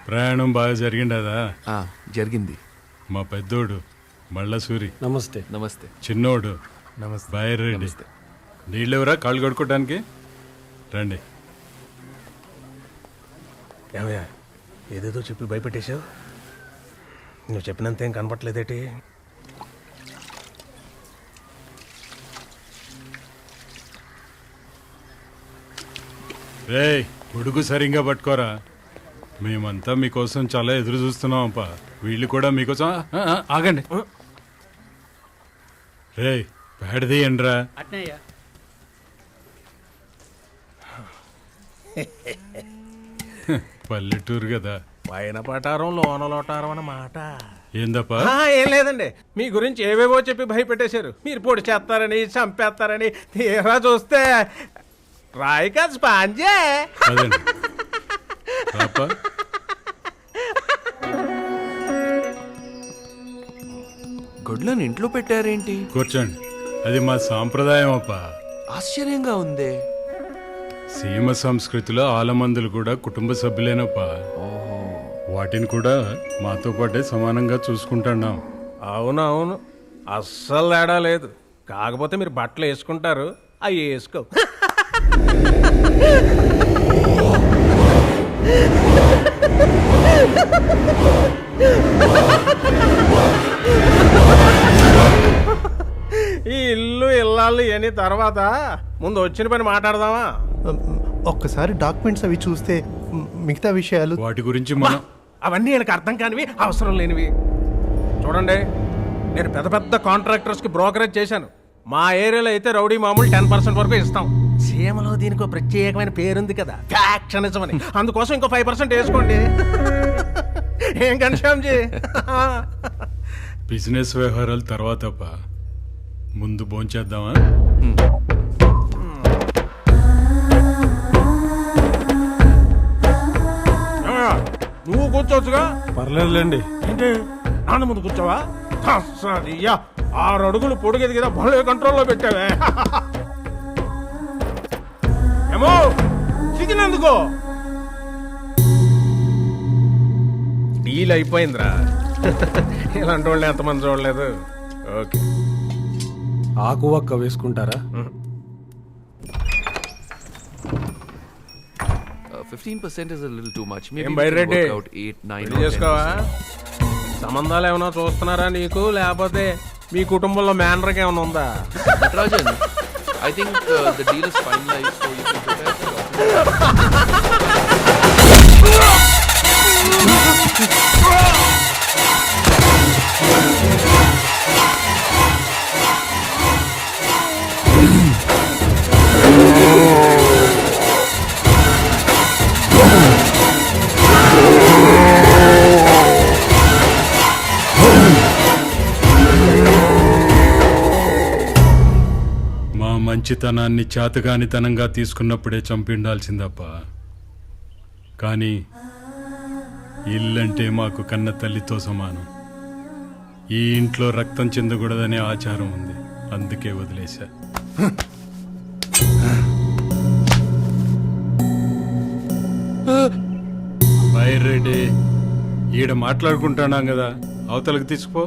ప్రయాణం బాగా జరిగిండదా? జరిగింది. మా పెద్దోడు మళ్ళసూరి నమస్తే. నమస్తే. చిన్నోడు నమస్తే. బైరెడ్డి. నీళ్ళెవరా కాళ్ళు కడుక్కోవడానికి? రండి. ఏమయ్యా, ఏదేదో చెప్పి భయపెట్టేశావు. నువ్వు చెప్పినంత ఏం కనపట్లేదేటి? రేయ్, ఉడుగు సరిగ్గా పట్టుకోరా. మేమంతా మీకోసం చాలా ఎదురు చూస్తున్నాం అప్ప. వీళ్ళు కూడా మీకోసం. ఆగండి. రేయ్, ప్యాడ్ తీయండిరా. పల్లెటూరు కదా. పైన పటారం లోన లోటారం అన్నమాట. ఏందప్పా? ఏం లేదండి, మీ గురించి ఏవేవో చెప్పి భయపెట్టేశారు. మీరు పొడి చేస్తారని, చంపేస్తారని. తీరా చూస్తే రాయి కాదు, స్పాంజే. అదండి పాపా. గొడ్లను ఇంట్లో పెట్టారేంటి? కూర్చోండి. అది మా సాంప్రదాయం అప్ప. ఆశ్చర్యంగా ఉందే. సీమ సంస్కృతిలో ఆలమందులు కూడా కుటుంబ సభ్యులేనప్ప. వాటిని కూడా మాతో పాటే సమానంగా చూసుకుంటున్నాం. అవునవును, అస్సలు తేడా లేదు. కాకపోతే మీరు బట్టలు వేసుకుంటారు, అవి వేసుకో. ఈ ఇల్లు ఇల్లాళ్ళు అని తర్వాత ముందు వచ్చిన పని మాట్లాడదామా? ఒక్కసారి డాక్యుమెంట్స్ అవి చూస్తే మిగతా విషయాలు. వాటి గురించి మనం అవన్నీ వీళ్ళకి అర్థం కానివి, అవసరం లేనివి. చూడండి, నేను పెద్ద పెద్ద కాంట్రాక్టర్స్కి బ్రోకరేజ్ చేశాను. మా ఏరియాలో అయితే రౌడీ మామూలు 10% వరకు ఇస్తాం. సీమలో దీనికి ఒక ప్రత్యేకమైన పేరుంది కదా, ఫ్యాక్షనిజం అని. అందుకోసం ఇంకో 5% వేసుకోండి. ఏం కన్షాంజీ? బిజినెస్ వ్యవహారాలు తర్వాత అప్ప. ముందు భోంచేద్దామా? నువ్వు కూర్చోవచ్చుగా. పర్లేదులేండి. ఏంటి, నాన్న ముందు కూర్చోవా? 6 అడుగులు పొడిగేది కదా, భలే కంట్రోల్లో పెట్టావే. ఏమో చికెనందుకో. డీల్ అయిపోయిందిరా. ఇలాంటి వాళ్ళు ఎంతమంది చూడలేదు. ఓకే, ఆకు వక్క వేసుకుంటారా? 15% is a little too much. Maybe ఏం we can Byreddy, work out 8, 9 పెళ్లి or 10%. చేసుకోవా? సంబంధాలు ఏమైనా చూస్తున్నారా నీకు, లేకపోతే మీ కుటుంబంలో మేనర్కి ఏమైనా ఉందా? Natarajan, I think the deal is finalized, so you can prepare for it. మా మంచితనాన్ని చేతగానితనంగా తీసుకున్నప్పుడే చంపిండాల్సిందప్ప. కానీ ఇల్లంటే మాకు కన్న తల్లితో సమానం. ఈ ఇంట్లో రక్తం చెందకూడదనే ఆచారం ఉంది, అందుకే వదిలేశా. బైరెడ్డి, ఈడ మాట్లాడుకుంటున్నాం కదా, అవతలకు తీసుకుపో.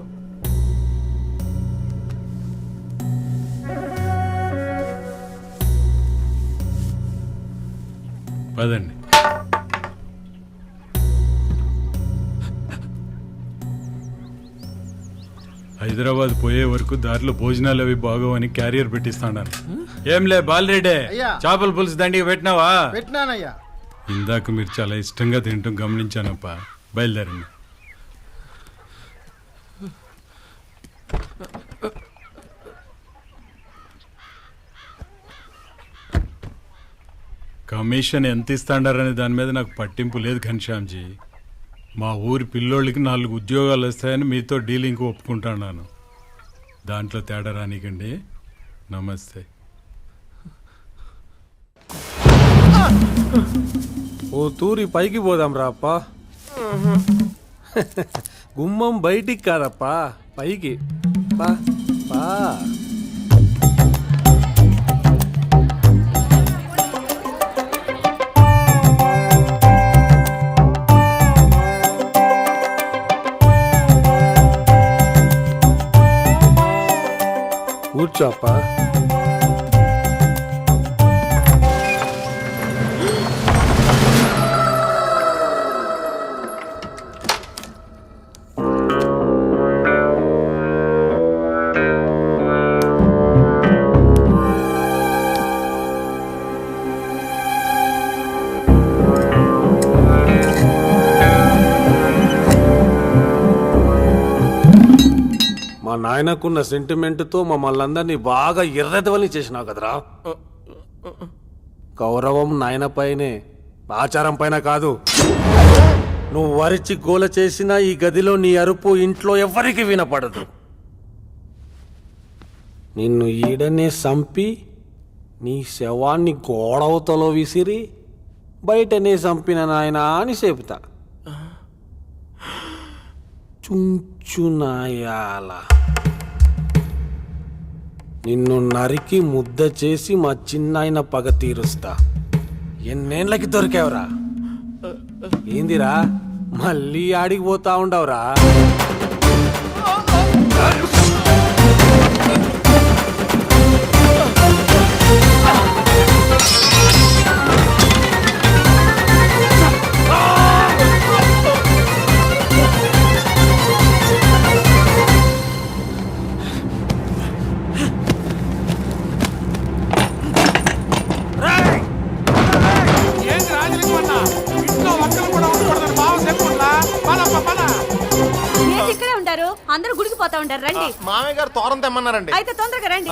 పదండి. హైదరాబాద్ పోయే వరకు దారిలో భోజనాలు అవి బాగోవని క్యారియర్ పెట్టిస్తాను. ఏంలే బాలరెడ్డి, చేపల పులుసు దండిగా పెట్టినావా? పెట్టినానయ్యా. ఇందాక మీరు చాలా ఇష్టంగా తింటాం గమనించానప్ప. బయలుదేరండి. కమిషన్ ఎంత ఇస్తాడారనే దాని మీద నాకు పట్టింపు లేదు ఘనశ్యామ్జీ. మా ఊరి పిల్లోళ్ళకి 4 ఉద్యోగాలు వస్తాయని మీతో డీలింగ్కి ఒప్పుకుంటున్నాను. దాంట్లో తేడా రానికండి. నమస్తే. ఓ తూరి పైకి పోదాం రాప్పా. గుమ్మం బయటికి కాదప్పా, పైకి పా పా. కూర్చోప్పా. మా నాయనకున్న సెంటిమెంట్తో మమ్మల్ని అందరినీ బాగా ఎర్రదవని చేసినావు కదరా. గౌరవం నాయన పైనే, ఆచారం పైన కాదు. నువ్వు వరిచి గోల చేసిన ఈ గదిలో నీ అరుపు ఇంట్లో ఎవరికి వినపడదు. నిన్ను ఈడనే సంపి నీ శవాన్ని గోడవతలో విసిరి బయటనే సంపిన నాయనా అని చెబుతా. చుంచునాయాల నిన్ను నరికి ముద్ద చేసి మా చిన్నాయన పగ తీరుస్తా. ఎన్నేళ్ళకి దొరికావురా? ఏందిరా మళ్ళీ ఆడికి పోతా ఉండవురా? ఇక్కడే ఉంటారు, అందరూ గుడికి పోతా ఉంటారు. రండి. మామయ్య గారు తోరం తెమ్మన్నారండి. అయితే తొందరగా రండి.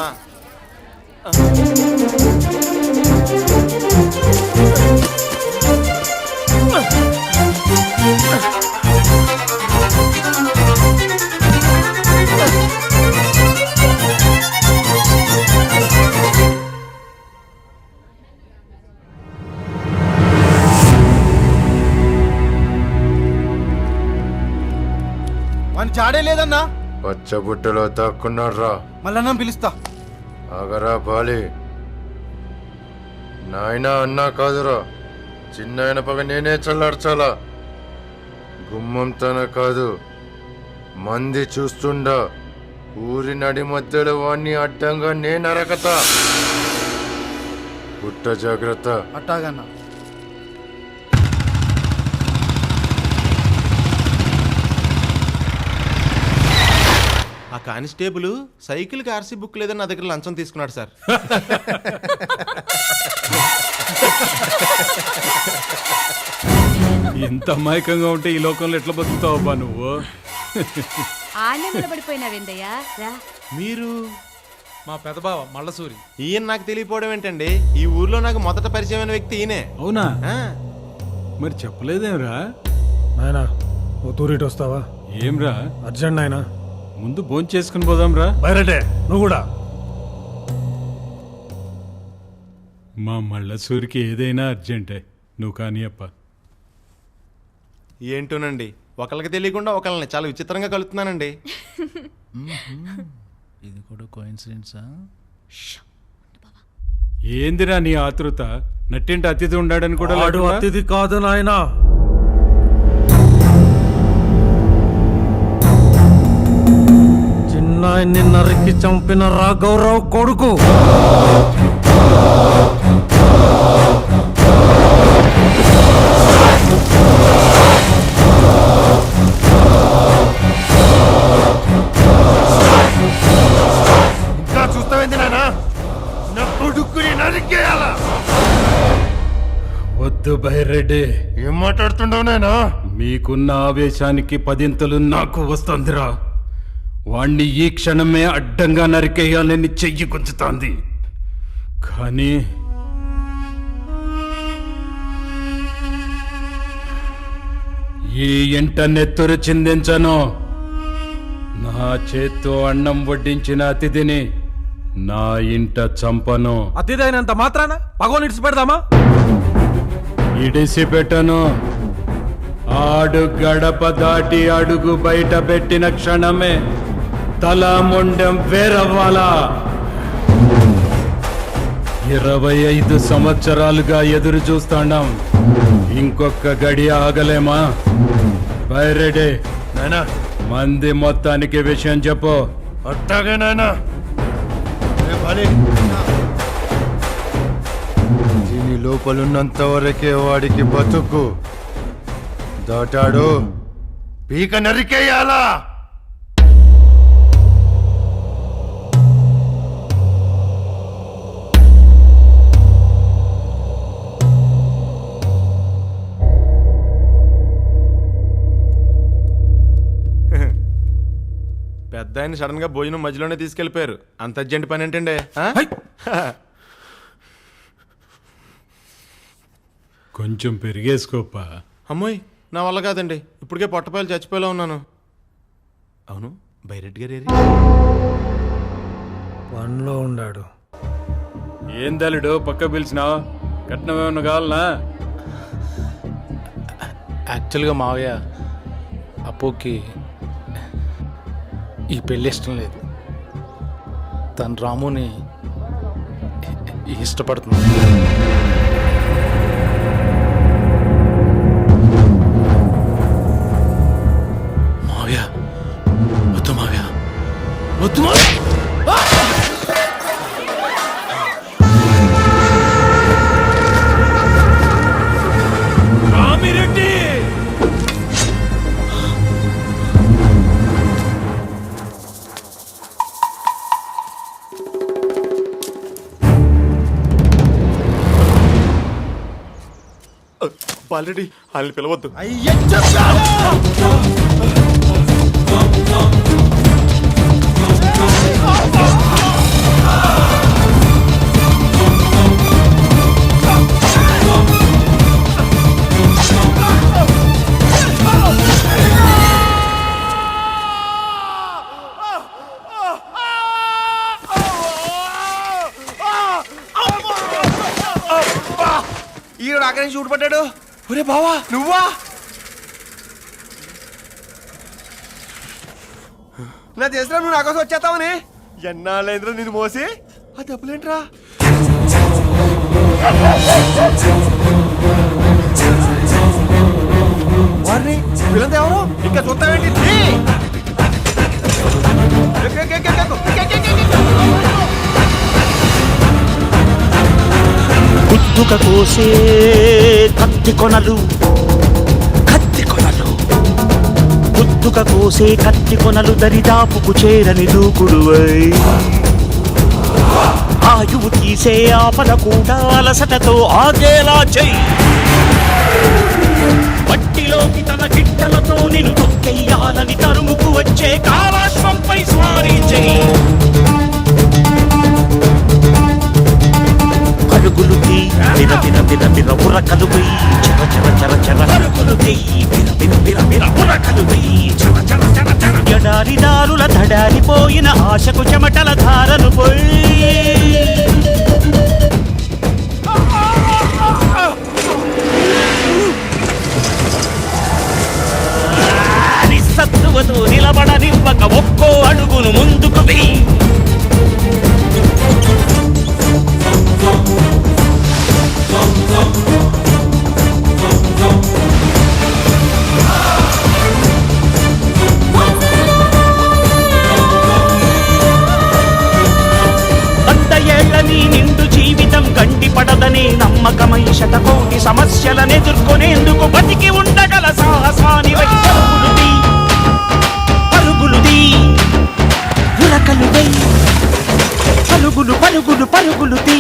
వాని చాడే లేదన్నా. పచ్చబుట్టలో దాక్కున్నారా? మళ్ళా పిలుస్తా. ఆగరా బాలి. నాయనా అన్నా కాదురా, చిన్నాయన పగ నేనే చల్లార్చాలా. గుమ్మం తన కాదు, మంది చూస్తుండా ఊరి నడి మధ్యలో వాణ్ణి అడ్డంగా నేను అరకతా. పుట్ట జాగ్రత్త. అట్టాగన్నా. ఆ కానిస్టేబుల్ సైకిల్కి ఆర్సీ బుక్ లేదని నా దగ్గర లంచం తీసుకున్నాడు సార్. ఇంత అమాయకంగా ఉంటే ఈ లోకంలో ఎట్లా బతుకుతావబ్బా నువ్వు? ఆనే నిలబడిపోయినావేందయ్యా? రా. మీరు మా పెదబావ మల్లసూరి. ఈయన నాకు తెలియపోవడం ఏంటండి? ఈ ఊర్లో నాకు మొదట పరిచయమైన వ్యక్తి ఈయనే. అవునా? ఆ, మరి చెప్పలేదేమ్రా? నాయనా ఓ తూరిటి వస్తావా? ఏమ్రా అర్జెంట్ నాయనా. ముందు భోంచేసుకుని చేసుకుని పోదాంరా. బయరటే నువ్వు కూడా. మా మళ్ళసూరికి ఏదైనా అర్జెంటే, నువ్వు కానీ అప్ప. ఏంటోనండి, ఒకళ్ళకి తెలియకుండా ఒకళ్ళని చాలా విచిత్రంగా కలుస్తున్నానండి. ఇది కూడా కోఇన్సిడెన్సా? ఏందిరా నీ ఆతృత? నట్టింటి అతిథి ఉండాడని కూడా వాడు లేకుండా? అతిథి కాదు నాయనా. చిన్నాయన్ని నరికి చంపిన రాఘవరావు కొడుకు. ఇంకా చూస్తావేంది నాయనా? నా కొడుకుని నరికేయాలా? వద్దు బైరెడ్డి. ఏం మాట్లాడుతుండవు నాయనా? మీకున్న ఆవేశానికి పదింతలు నాకు వస్తుందిరా. వాణ్ణి ఈ క్షణమే అడ్డంగా నరికేయాలని చెయ్యి గుంజుతాంది. కానీ ఈ ఇంట నెత్తురు చిందించను. నా చేత్తో అన్నం వడ్డించిన అతిథిని నా ఇంట చంపను. అతిథి అయినంత మాత్రాన పగోని ఇడిచి పెడదామా? ఇడిసి పెట్టను. ఆడు గడప దాటి అడుగు బయట పెట్టిన క్షణమే తల మొండెం వేరవ్వాలా. 25 సంవత్సరాలుగా ఎదురు చూస్తాండాం. ఇంకొక గడియ ఆగలేమా? బైరెడే నాయనా మంది మొత్తానికి విషయం చెప్పు. అట్టాగే నాయనా. దీని లోపలున్నంత వరకే వాడికి బతుకు. దాటాడు పీక నరికేయాలా. పెద్ద ఆయన సడన్ గా భోజనం మధ్యలోనే తీసుకెళ్లిపోయారు. అంత అర్జెంట్ పని ఏంటండి? కొంచెం పెరిగేసుకోపా. అమ్మోయ్ నా వల్ల కాదండి. ఇప్పటికే పొట్టపాయలు చచ్చిపోయేలా ఉన్నాను. అవును బైరెడ్డి గారు ఏరి? వన్లో ఉన్నాడు. ఏం తల్లుడు పక్క పిలిచినావు? కట్నం ఏమన్నా కావాలనా? యాక్చువల్గా మావయ్య అప్పుకి ఈ పెళ్ళి ఇష్టం లేదు. తను రాముని ఇష్టపడుతుంది. మావయ్య వద్దు మావయ్య, వద్దు మావయ్య. ఆల్రెడీ వాళ్ళని పిలవద్దు. ఈరోడు అక్కడి నుంచి ఊడిపడ్డాడు. ఒరే బావా నువ్వా? నా చేసిన నువ్వు నా కోసం వచ్చేస్తావని ఎన్నాళ్ళైందిరా నేను మోసి. ఆ దెబ్బలేంట్రా? వారిని వీళ్ళంతా ఎవరు? ఇంకా చూస్తావేంటి? గుద్దుక కోసే కత్తి కొనలు, కత్తి కొనలు, గుద్దుక కోసే కత్తి కొనలు దరిదాపుకు చేరని దూకుడువై, ఆయువు తీసే ఆపద కూడా అలసటతో ఆగేలా చెయ్యి. మట్టిలోకి తన గిట్టలతో నిన్ను తొక్కెయ్యాలని తరుముకు వచ్చే కాలాశ్వంపై స్వారీ చెయ్యి. పరుగులు తీ బిర బిర బిర బిర ఉరకలు వెయ్యి, చర చర చర చర పరుగులు తీ బిర బిర బిర బిర ఉరకలు వెయ్యి, చర చర చర చర. ఎడారి దారుల దడారిపోయిన ఆశకు చెమటల ధారలు పోయి, నిస్సత్తువతో నిలబడనివ్వక ఒక్కో అడుగును ముందుకు వెయ్యి. నీ నిండు జీవితం గండిపడదనే నమ్మకమై శతకోటి సమస్యలనెదుర్కొనేందుకు బతికి ఉండగల సాహసాని పరుగులుది, పరుగులుది, ఉరకలుదై, పరుగులు పరుగులు పరుగులుది.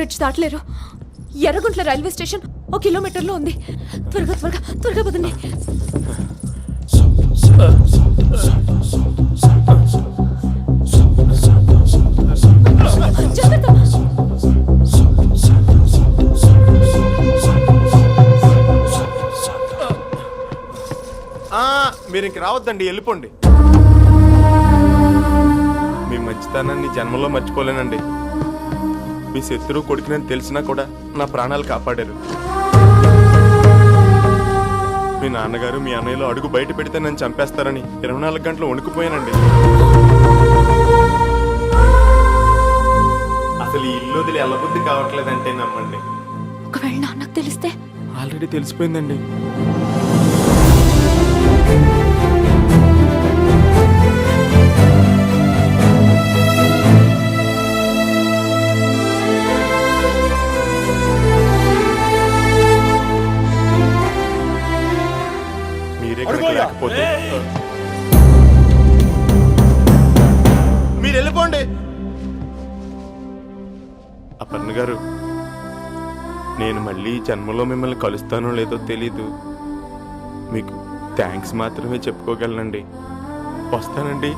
బ్రిడ్జ్ దాటలేరు. ఎర్రగుంట్ల రైల్వే స్టేషన్ 1 కిలోమీటర్లో ఉంది. త్వరగా త్వరగా త్వరగా పదండి. జాగ్రత్త. మీరు ఇంక రావద్దండి, వెళ్ళిపోండి. మీ మంచితనాన్ని జన్మలో మర్చిపోలేనండి. మీ శత్రువు కొడుకునని తెలిసినా కూడా నా ప్రాణాలు కాపాడారు. మీ నాన్నగారు మీ అన్నయ్యలో అడుగు బయట పెడితే నన్ను చంపేస్తారని 24 గంటలు వణుకుపోయానండి. అసలు ఈ ఇల్లు వదిలి ఎల్లబుద్ధి కావట్లేదంటే నమ్మండి. ఒకవేళ నాన్నకు తెలిస్తే? ఆల్రెడీ తెలిసిపోయిందండి. లేకపోతే మీరు వెళ్ళిపోండి. అపర్ణ గారు, నేను మళ్ళీ జన్మలో మిమ్మల్ని కలుస్తానో లేదో తెలీదు. మీకు థ్యాంక్స్ మాత్రమే చెప్పుకోగలనండి. వస్తానండి.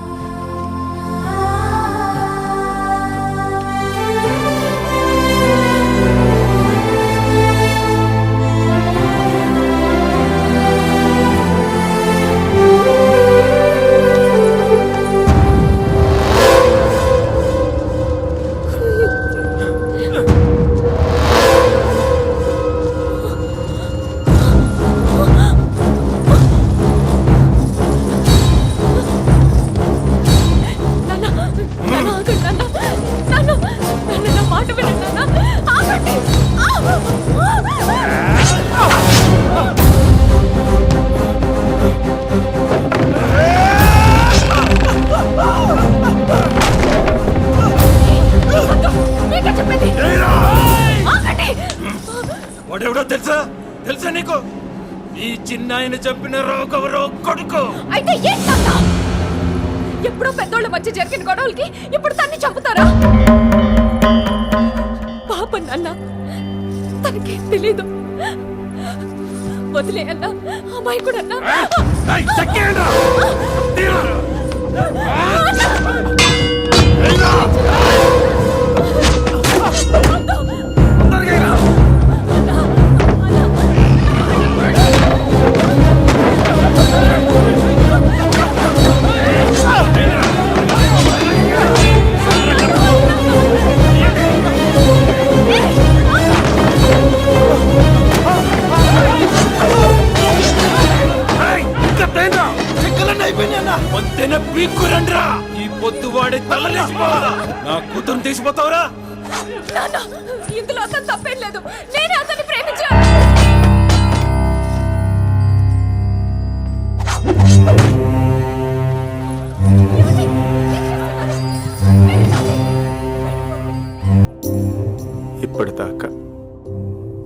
వాడెవడో తెలుసా? తెలుసా నీకు? ఈ చిన్నాయన చంపిన రాఘవరావు కొడుకు. అయితే ఏంటన్నా? ఎప్పుడో పెద్దోళ్ళ మధ్య జరిగిన గొడవలకి ఇప్పుడు తన్ని చంపుతారా? పాపం నాన్న, తనకేం తెలీదు. వదిలే అన్నా, అమ్మాయి కూడా అన్నా. ఈ పొద్దు వాడి తలలేసిపోవాలా? నా కూతురు తీసిపోతావురా? ఇందులో అతను తప్పేం లేదు. నేనే అతన్ని ప్రేమించాను. ఇప్పటిదాకా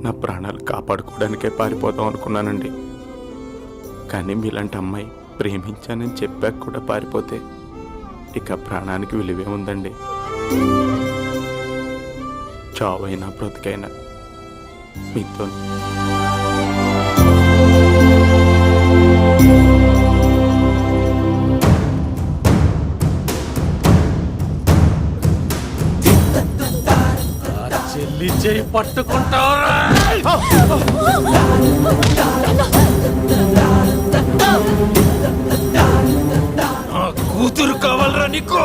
నా ప్రాణాలు కాపాడుకోవడానికే పారిపోతాం అనుకున్నానండి. కానీ మీలాంటి అమ్మాయి ప్రేమించానని చెప్పాక కూడా పారిపోతే ఇక ప్రాణానికి విలువే ఉందండి. చావైనా బ్రతికైనా మీతో. చెల్లి చేయి పట్టుకుంటావరా? నా కూతురు కావాలరా నీకు?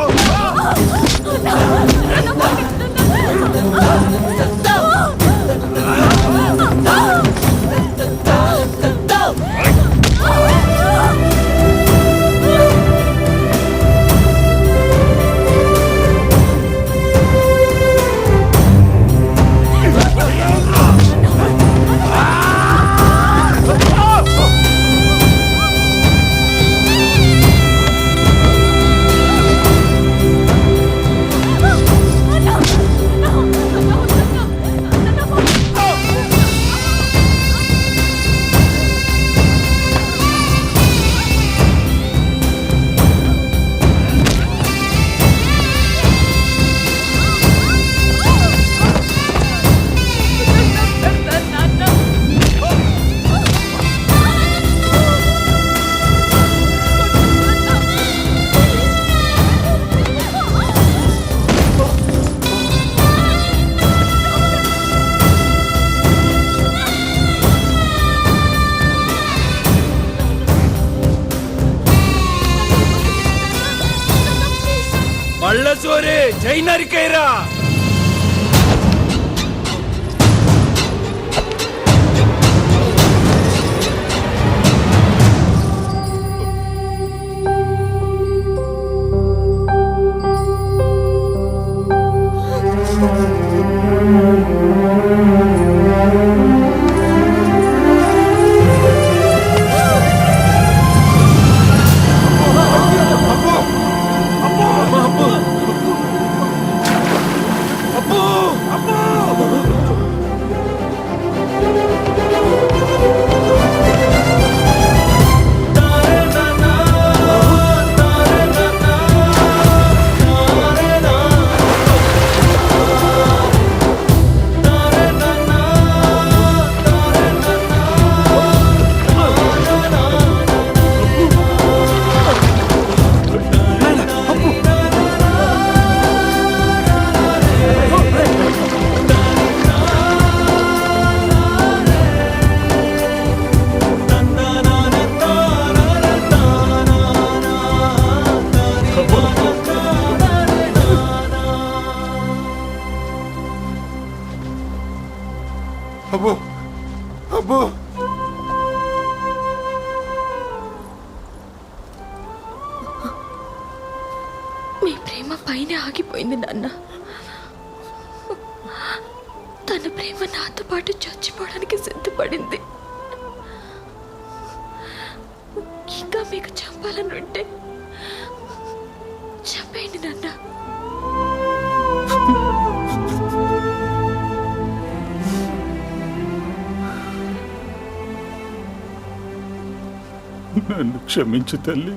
ఒరే జై నరికేరా. అబ్బో అబ్బో మీ ప్రేమ పైన ఆగిపోయింది నాన్న. తన ప్రేమ నాతో పాటు చచ్చిపోవడానికి సిద్ధపడింది. ఇంకా మీకు చంపాలని ఉంటే చంపేయండి నాన్న. నన్ను క్షమించు తల్లి.